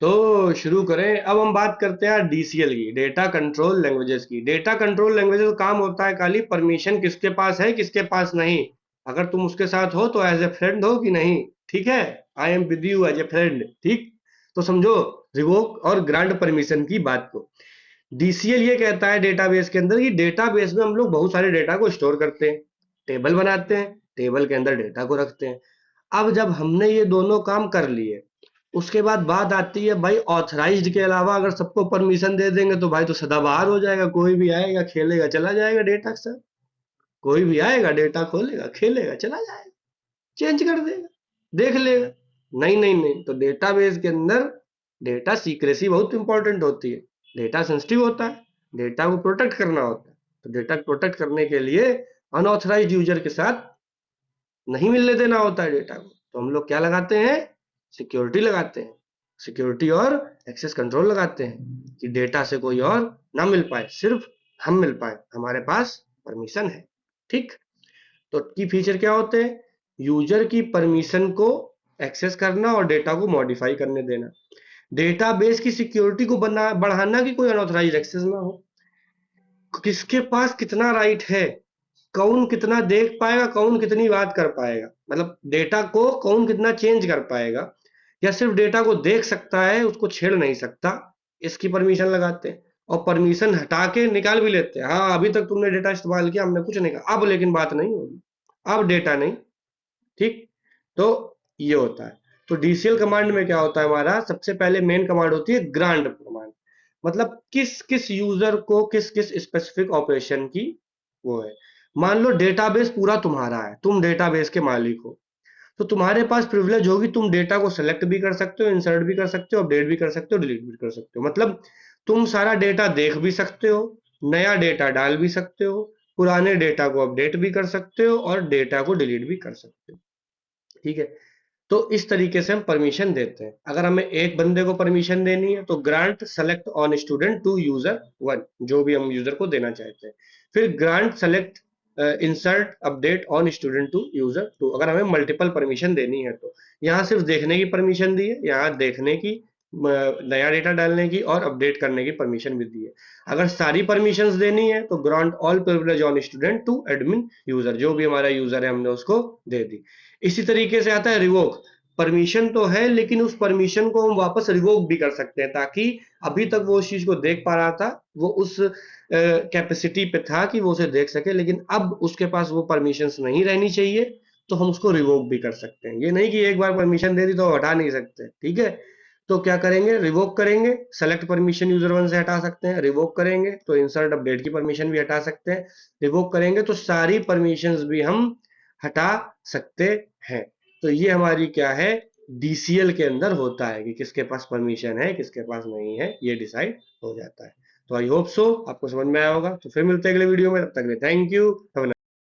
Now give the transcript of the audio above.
तो शुरू करें। अब हम बात करते हैं डीसीएल की, डेटा कंट्रोल लैंग्वेजेस की। डेटा कंट्रोल लैंग्वेजेस का काम होता है खाली परमिशन किसके पास है किसके पास नहीं, अगर तुम उसके साथ हो तो एज ए फ्रेंड हो कि नहीं। ठीक है, I am with you as a friend. ठीक, तो समझो रिवोक और ग्रांट परमिशन की बात को। डीसीएल ये कहता है डेटाबेस के अंदर कि डेटाबेस में हम लोग बहुत सारे डेटा को स्टोर करते हैं, टेबल बनाते हैं, टेबल के अंदर डेटा को रखते हैं। अब जब हमने ये दोनों काम कर लिए, उसके बाद बात आती है भाई ऑथराइज्ड के अलावा अगर सबको परमिशन दे देंगे तो भाई तो सदाबहार हो जाएगा, कोई भी आएगा खेलेगा चला जाएगा डेटा के साथ। कोई भी आएगा डेटा खोलेगा खेलेगा चला जाएगा, चेंज कर देगा, देख लेगा। नहीं नहीं नहीं, तो डेटाबेस के अंदर डेटा सीक्रेसी बहुत इंपॉर्टेंट होती है, डेटा सेंसिटिव होता है, डेटा को प्रोटेक्ट करना होता है। तो डेटा प्रोटेक्ट करने के लिए अनऑथराइज्ड यूजर के साथ नहीं मिलने देना होता है डेटा को। तो हम लोग क्या लगाते हैं, सिक्योरिटी लगाते हैं, सिक्योरिटी और एक्सेस कंट्रोल लगाते हैं कि डेटा से कोई और ना मिल पाए, सिर्फ हम मिल पाए, हमारे पास परमिशन है। ठीक, तो की फीचर क्या होते हैं, यूजर की परमिशन को एक्सेस करना और डेटा को मॉडिफाई करने देना, डेटाबेस की सिक्योरिटी को बना बढ़ाना कि कोई अनऑथराइज एक्सेस ना हो, किसके पास कितना राइट है, कौन कितना देख पाएगा, कौन कितनी बात कर पाएगा, मतलब डेटा को कौन कितना चेंज कर पाएगा, या सिर्फ डेटा को देख सकता है उसको छेड़ नहीं सकता, इसकी परमिशन लगाते हैं। और परमिशन हटा के निकाल भी लेते हैं, हाँ अभी तक तुमने डेटा इस्तेमाल किया हमने कुछ नहीं कहा, अब लेकिन बात नहीं होगी, अब डेटा नहीं। ठीक, तो ये होता है। तो डीसीएल कमांड में क्या होता है, हमारा सबसे पहले मेन कमांड होती है ग्रांट कमांड, मतलब किस किस यूजर को किस किस स्पेसिफिक ऑपरेशन की वो है। मान लो डेटाबेस पूरा तुम्हारा है, तुम डेटाबेस के मालिक हो, तो तुम्हारे पास प्रिविलेज होगी, तुम डेटा को सेलेक्ट भी कर सकते हो, इंसर्ट भी कर सकते हो, अपडेट भी कर सकते हो, डिलीट भी कर सकते हो, मतलब तुम सारा डेटा देख भी सकते हो, नया डेटा डाल भी सकते हो, पुराने डेटा को अपडेट भी कर सकते हो और डेटा को डिलीट भी कर सकते हो। ठीक है, तो इस तरीके से हम परमिशन देते हैं। अगर हमें एक बंदे को परमिशन देनी है तो grant select on student to user one, जो भी हम यूजर को देना चाहते हैं। फिर grant select insert update on student to user two, अगर हमें मल्टीपल परमिशन देनी है तो यहाँ सिर्फ देखने की परमिशन दी है, यहाँ देखने की नया डेटा डालने की और अपडेट करने की परमिशन भी दी है। अगर सारी परमिशंस देनी है तो grant all privilege on student to admin user, जो भी हमारा यूजर है हमने उसको दे दी। इसी तरीके से आता है रिवोक, परमिशन तो है लेकिन उस परमिशन को हम वापस रिवोक भी कर सकते हैं, ताकि अभी तक वो उस चीज को देख पा रहा था, वो उस कैपेसिटी पे था कि वो उसे देख सके, लेकिन अब उसके पास वो परमिशंस नहीं रहनी चाहिए, तो हम उसको रिवोक भी कर सकते हैं। ये नहीं कि एक बार परमिशन दे दी तो हटा नहीं सकते। ठीक है, तो क्या करेंगे, रिवोक करेंगे, सेलेक्ट परमिशन यूजर वन से हटा सकते हैं, रिवोक करेंगे तो इंसर्ट अपडेट की परमिशन भी हटा सकते हैं, रिवोक करेंगे तो सारी परमिशंस भी हम हटा सकते हैं। तो ये हमारी क्या है, डीसीएल के अंदर होता है कि किसके पास परमिशन है किसके पास नहीं है, ये डिसाइड हो जाता है। तो आई होप सो आपको समझ में आया होगा। तो फिर मिलते हैं अगले वीडियो में, तब तक के लिए थैंक यू।